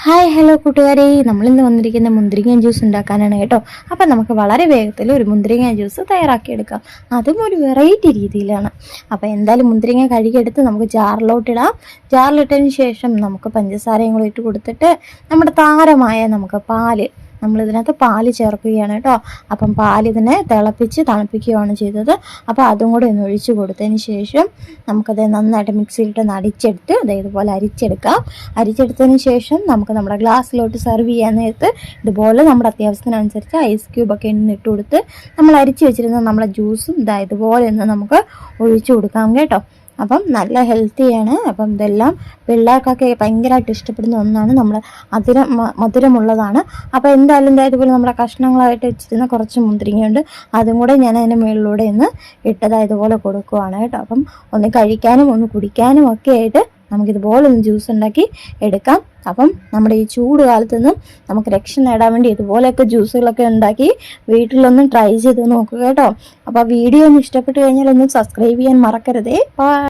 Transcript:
Hi hello കൂട്ടുകാരെ, നമ്മളിന്ന് വന്നിരിക്കുന്ന മുന്തിരിങ്ങ ജ്യൂസ് ഉണ്ടാക്കാനാണ് കേട്ടോ. അപ്പം നമുക്ക് വളരെ വേഗത്തിൽ ഒരു മുന്തിരിങ്ങ ജ്യൂസ് തയ്യാറാക്കിയെടുക്കാം, അതും ഒരു വെറൈറ്റി രീതിയിലാണ്. അപ്പോൾ എന്തായാലും മുന്തിരിങ്ങ കഴുകിയെടുത്ത് നമുക്ക് ജാറിലോട്ടിടാം. ജാറിലിട്ടതിന് ശേഷം നമുക്ക് പഞ്ചസാരയും കൂടി ഇട്ട് കൊടുത്തിട്ട് നമ്മുടെ താരമായ നമുക്ക് നമ്മളിതിനകത്ത് പാല് ചേർക്കുകയാണ് കേട്ടോ. അപ്പം പാലിതിനെ തിളപ്പിച്ച് തണുപ്പിക്കുകയാണ് ചെയ്തത്. അപ്പോൾ അതും കൂടെ ഒന്ന് ഒഴിച്ച് കൊടുത്തതിന് ശേഷം നമുക്കത് നന്നായിട്ട് മിക്സിയിലിട്ട് അടിച്ചെടുത്ത് ഇതുപോലെ അരിച്ചെടുത്തതിന് ശേഷം നമുക്ക് നമ്മുടെ ഗ്ലാസ്സിലോട്ട് സെർവ് ചെയ്യാൻ നേരത്ത് ഇതുപോലെ നമ്മുടെ അത്യാവശ്യത്തിനനുസരിച്ച് ഐസ് ക്യൂബൊക്കെ ഇട്ട് കൊടുത്ത് നമ്മൾ അരിച്ച് വെച്ചിരുന്ന നമ്മുടെ ജ്യൂസും ഇതുപോലെ ഒന്ന് നമുക്ക് ഒഴിച്ചു കൊടുക്കാം കേട്ടോ. അപ്പം നല്ല ഹെൽത്തിയാണ്. അപ്പം ഇതെല്ലാം പിള്ളേർക്കൊക്കെ ഭയങ്കരമായിട്ട് ഇഷ്ടപ്പെടുന്ന ഒന്നാണ്. നമ്മൾ മധുരമുള്ളതാണ്. അപ്പോൾ എന്തായാലും ഇതുപോലെ നമ്മുടെ കഷ്ണങ്ങളായിട്ട് വെച്ചിരുന്ന കുറച്ച് മുന്തിരിങ്ങയുണ്ട്, അതും കൂടെ ഞാൻ അതിൻ്റെ മുകളിലൂടെ ഒന്ന് ഇതുപോലെ കൊടുക്കുവാണ് കേട്ടോ. അപ്പം ഒന്ന് കഴിക്കാനും ഒന്ന് കുടിക്കാനും ഒക്കെ ആയിട്ട് നമുക്കിതുപോലെ ഒന്ന് ജ്യൂസ് ഉണ്ടാക്കി എടുക്കാം. അപ്പം നമ്മുടെ ഈ ചൂട് കാലത്ത് നിന്നും നമുക്ക് രക്ഷ നേടാൻ വേണ്ടി ഇതുപോലെയൊക്കെ ജ്യൂസുകളൊക്കെ ഉണ്ടാക്കി വീട്ടിലൊന്നും ട്രൈ ചെയ്ത് നോക്കുക കേട്ടോ. അപ്പോൾ വീഡിയോ ഒന്ന് ഇഷ്ടപ്പെട്ട് കഴിഞ്ഞാൽ ഒന്ന് സബ്സ്ക്രൈബ് ചെയ്യാൻ മറക്കരുതേ.